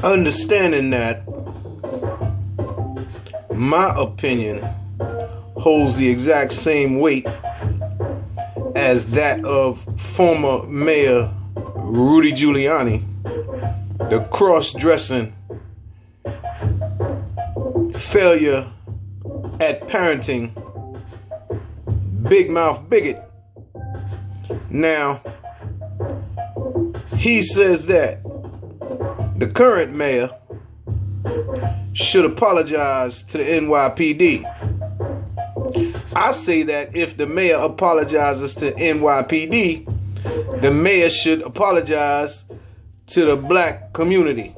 Understanding that my opinion holds the exact same weight as that of former Mayor Rudy Giuliani, the cross-dressing, failure at parenting, big mouth bigot. Now, he says that the current mayor should apologize to the NYPD. I say that if the mayor apologizes to NYPD, the mayor should apologize to the black community.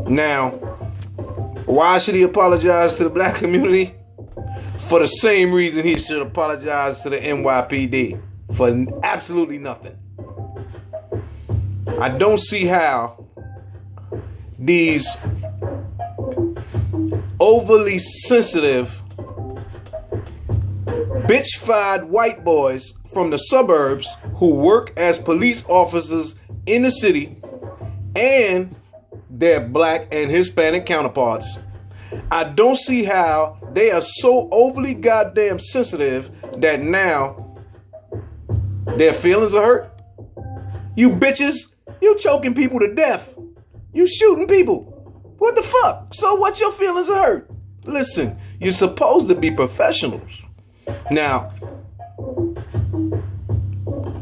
Now, why should he apologize to the black community? For the same reason he should apologize to the NYPD. For absolutely nothing. I don't see how these overly sensitive, bitch-fied white boys from the suburbs who work as police officers in the city and their black and Hispanic counterparts, I don't see how they are so overly goddamn sensitive that now their feelings are hurt. You bitches, you choking people to death. You shooting people. What the fuck? So what, your feelings are hurt? Listen, you're supposed to be professionals. Now,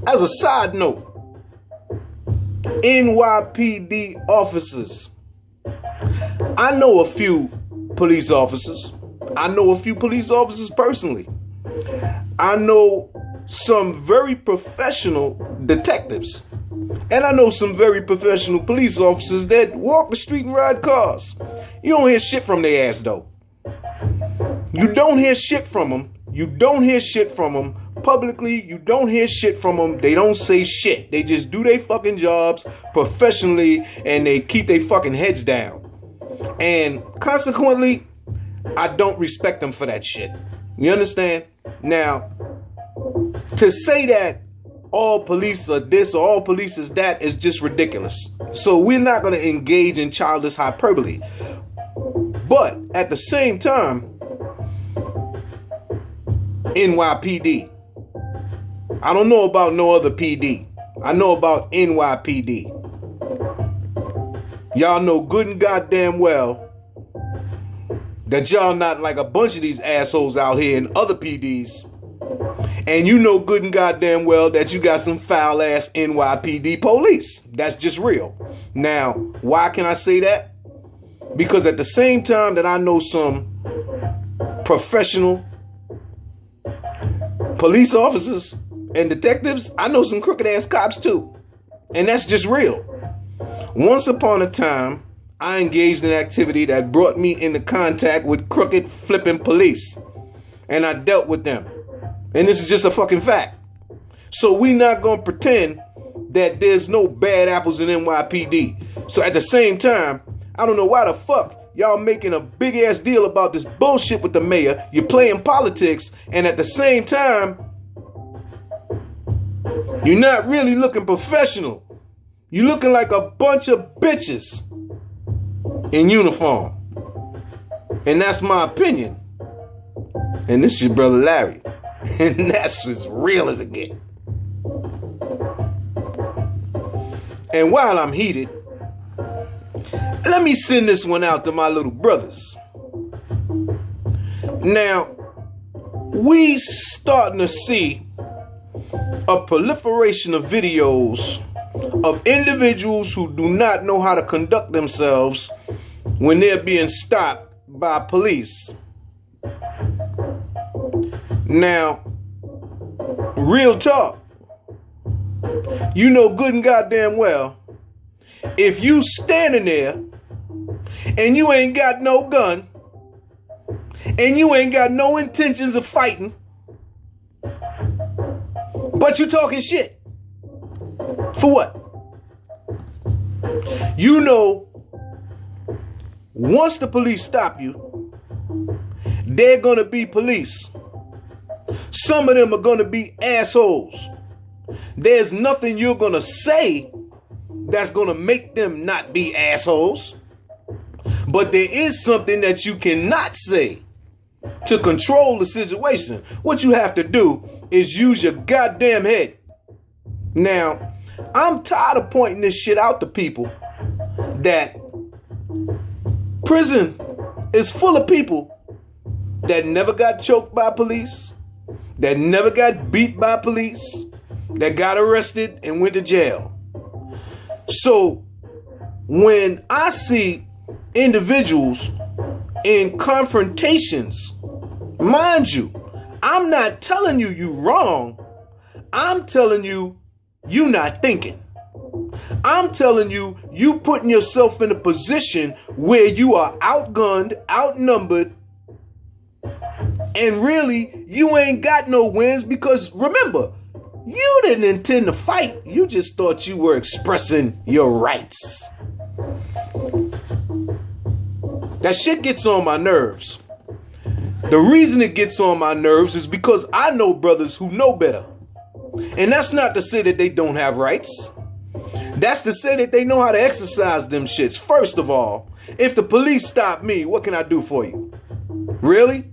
as a side note, NYPD officers. I know a few police officers. I know a few police officers personally. I know some very professional detectives. And I know some very professional police officers that walk the street and ride cars. You don't hear shit from their ass, though. You don't hear shit from them. You don't hear shit from them. Publicly, you don't hear shit from them. They don't say shit. They just do their fucking jobs professionally and they keep their fucking heads down. And consequently, I don't respect them for that shit. You understand? Now, to say that all police are this or all police is that is just ridiculous. So we're not going to engage in childish hyperbole. But at the same time, NYPD. I don't know about no other PD. I know about NYPD. Y'all know good and goddamn well that y'all not like a bunch of these assholes out here in other PDs. And you know good and goddamn well that you got some foul ass NYPD police. That's just real. Now, why can I say that? Because at the same time that I know some professional police officers and detectives, I know some crooked ass cops too. And that's just real. Once upon a time, I engaged in activity that brought me into contact with crooked flipping police. And I dealt with them. And this is just a fucking fact. So we not gonna pretend that there's no bad apples in NYPD. So at the same time, I don't know why the fuck y'all making a big ass deal about this bullshit with the mayor. You're playing politics, and at the same time, you're not really looking professional. You're looking like a bunch of bitches in uniform. And that's my opinion. And this is your brother Larry. And that's as real as it gets. And while I'm heated, let me send this one out to my little brothers. Now, we starting to see a proliferation of videos of individuals who do not know how to conduct themselves when they're being stopped by police. Now, real talk, you know good and goddamn well, if you standing there and you ain't got no gun and you ain't got no intentions of fighting, but you talking shit, for what? You know, once the police stop you, they're gonna be police. Some of them are gonna be assholes. There's nothing you're gonna say that's going to make them not be assholes. But there is something that you cannot say to control the situation. What you have to do is use your goddamn head. Now, I'm tired of pointing this shit out to people that prison is full of people that never got choked by police, that never got beat by police, that got arrested and went to jail. So when I see individuals in confrontations, mind you, I'm not telling you you wrong. I'm telling you you not thinking. I'm telling you, you putting yourself in a position where you are outgunned, outnumbered, and really you ain't got no wins because remember, you didn't intend to fight. You just thought you were expressing your rights. That shit gets on my nerves. The reason it gets on my nerves is because I know brothers who know better. And that's not to say that they don't have rights. That's to say that they know how to exercise them shits. First of all, if the police stop me, what can I do for you? Really?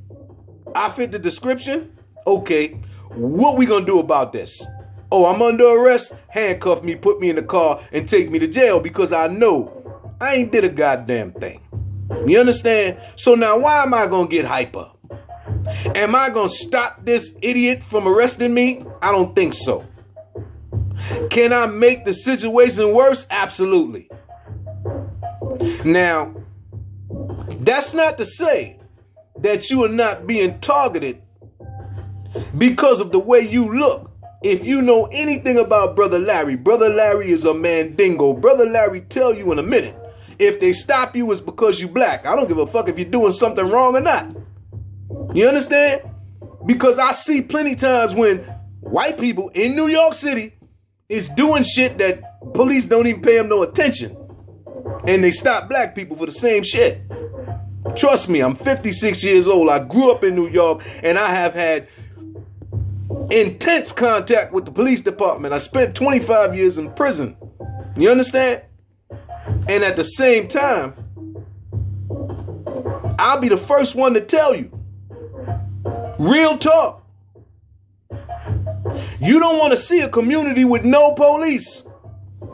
I fit the description? Okay. What we gonna do about this? Oh, I'm under arrest? Handcuff me, put me in the car, and take me to jail because I know I ain't did a goddamn thing. You understand? So now why am I gonna get hyper? Am I gonna stop this idiot from arresting me? I don't think so. Can I make the situation worse? Absolutely. Now, that's not to say that you are not being targeted because of the way you look. If you know anything about Brother Larry is a mandingo. Brother Larry tell you in a minute, if they stop you, it's because you black. I don't give a fuck if you're doing something wrong or not. You understand? Because I see plenty times when white people in New York City is doing shit that police don't even pay them no attention. And they stop black people for the same shit. Trust me, I'm 56 years old. I grew up in New York and I have had intense contact with the police department. I spent 25 years in prison. You understand? And at the same time, I'll be the first one to tell you, real talk, you don't want to see a community with no police.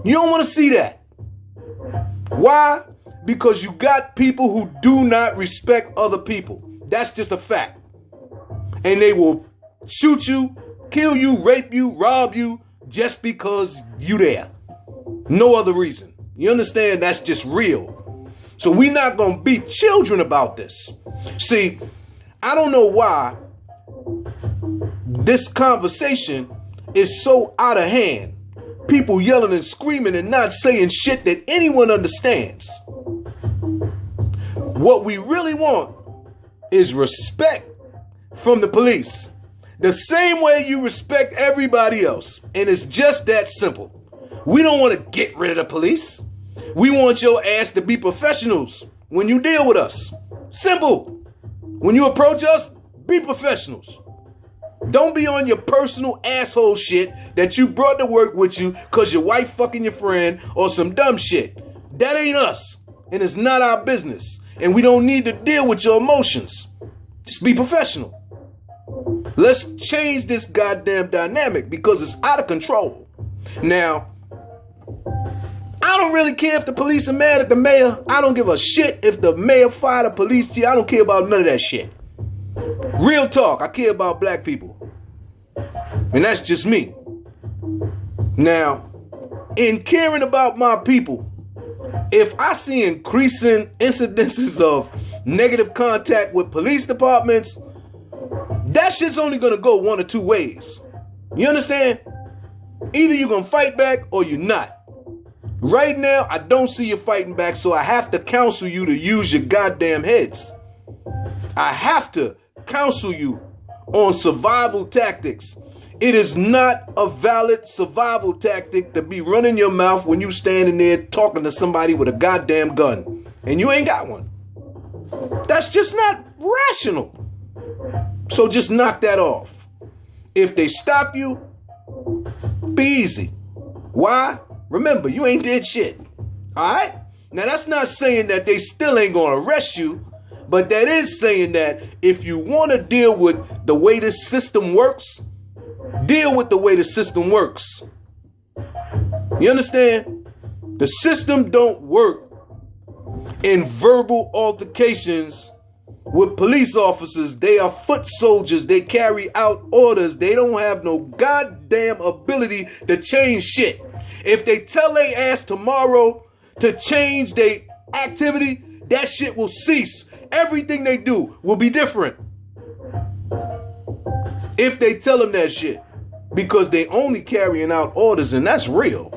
You don't want to see that. Why? Because you got people who do not respect other people. That's just a fact. And they will shoot you, kill you, rape you, rob you just because you there. No other reason. You understand? That's just real. So we're not going to be children about this. See, I don't know why this conversation is so out of hand. People yelling and screaming and not saying shit that anyone understands. What we really want is respect from the police. The same way you respect everybody else. And it's just that simple. We don't want to get rid of the police. We want your ass to be professionals when you deal with us. Simple. When you approach us, be professionals. Don't be on your personal asshole shit that you brought to work with you because your wife fucking your friend or some dumb shit. That ain't us. And it's not our business. And we don't need to deal with your emotions. Just be professional. Let's change this goddamn dynamic because it's out of control. Now, I don't really care if the police are mad at the mayor. I don't give a shit if the mayor fired a police chief. I don't care about none of that shit. Real talk, I care about black people. And that's just me. Now, in caring about my people, if I see increasing incidences of negative contact with police departments, that shit's only gonna go one or two ways. You understand? Either you're gonna fight back or you're not. Right now, I don't see you fighting back, so I have to counsel you to use your goddamn heads. I have to counsel you on survival tactics. It is not a valid survival tactic to be running your mouth when you standing there talking to somebody with a goddamn gun and you ain't got one. That's just not rational. So just knock that off. If they stop you, be easy. Why? Remember, you ain't did shit. All right? Now, that's not saying that they still ain't going to arrest you, but that is saying that if you want to deal with the way this system works, deal with the way the system works. You understand? The system don't work in verbal altercations with police officers. They are foot soldiers. They carry out orders. They don't have no goddamn ability to change shit. If they tell they ass tomorrow to change their activity, that shit will cease. Everything they do will be different. If they tell them that shit. Because they only carrying out orders, and that's real.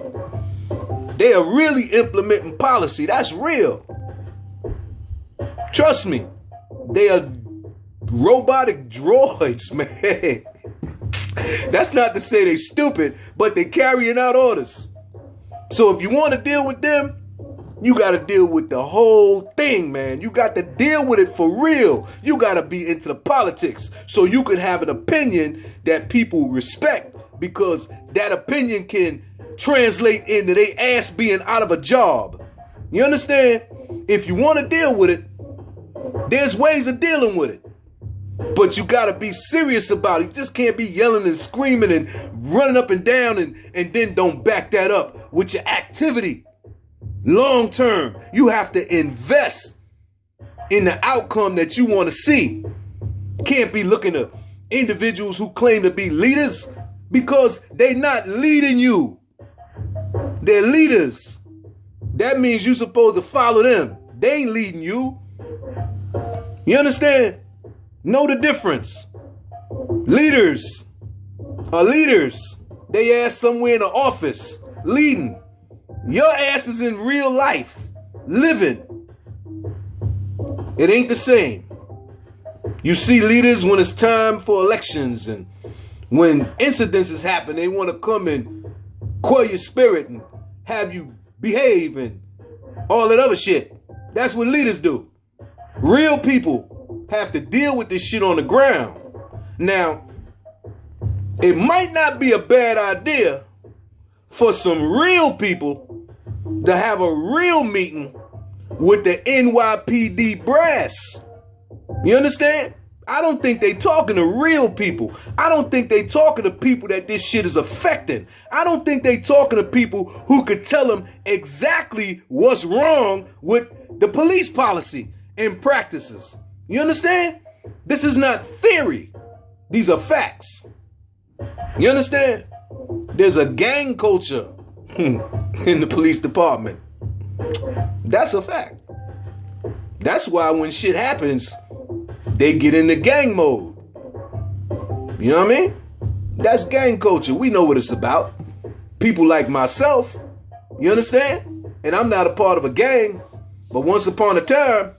They are really implementing policy. That's real. Trust me. They are robotic droids, man. That's not to say they stupid, but they carrying out orders. So if you want to deal with them, you got to deal with the whole thing, man. You got to deal with it for real. You got to be into the politics so you can have an opinion that people respect, because that opinion can translate into they ass being out of a job. You understand? If you want to deal with it, there's ways of dealing with it. But you got to be serious about it. You just can't be yelling and screaming and running up and down and then don't back that up with your activity. Long term, you have to invest in the outcome that you want to see. Can't be looking at individuals who claim to be leaders because they're not leading you. They're leaders. That means you're supposed to follow them. They ain't leading you. You understand? Know the difference. Leaders are leaders. They ass somewhere in the office, leading. Your ass is in real life, living. It ain't the same. You see leaders when it's time for elections and when incidences happen, they want to come and quell your spirit and have you behave and all that other shit. That's what leaders do. Real people have to deal with this shit on the ground. Now, it might not be a bad idea for some real people to have a real meeting with the NYPD brass. You understand? I don't think they talking to real people. I don't think they talking to people that this shit is affecting. I don't think they talking to people who could tell them exactly what's wrong with the police policy and practices. You understand? This is not theory. These are facts. You understand? There's a gang culture in the police department. That's a fact. That's why when shit happens, they get into gang mode. You know what I mean? That's gang culture. We know what it's about. People like myself, you understand? And I'm not a part of a gang, but once upon a time,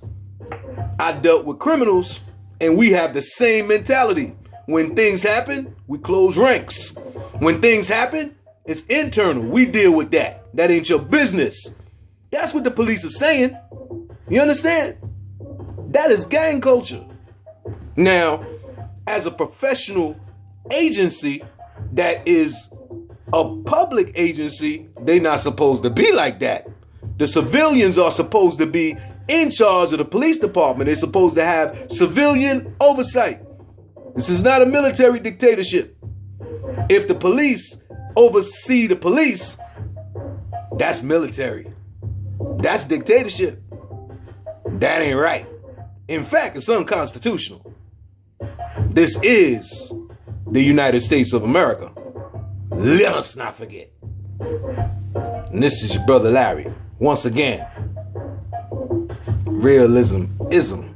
I dealt with criminals, and we have the same mentality. When things happen, we close ranks. When things happen, it's internal. We deal with that. That ain't your business. That's what the police are saying. You understand? That is gang culture. Now, as a professional agency that is a public agency, they're not supposed to be like that. The civilians are supposed to be in charge of the police department. They're supposed to have civilian oversight. This is not a military dictatorship. If the police oversee the police, that's military. That's dictatorship. That ain't right. In fact, it's unconstitutional. This is the United States of America. Let us not forget. And this is your brother Larry. Once again, realism, ism.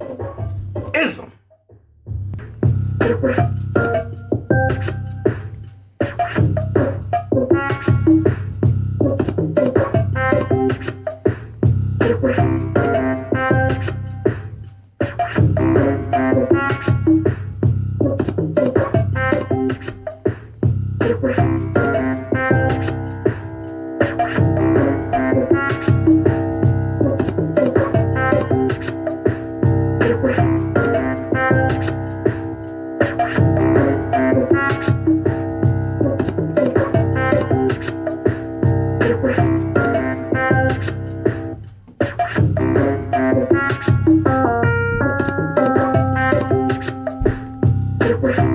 get around.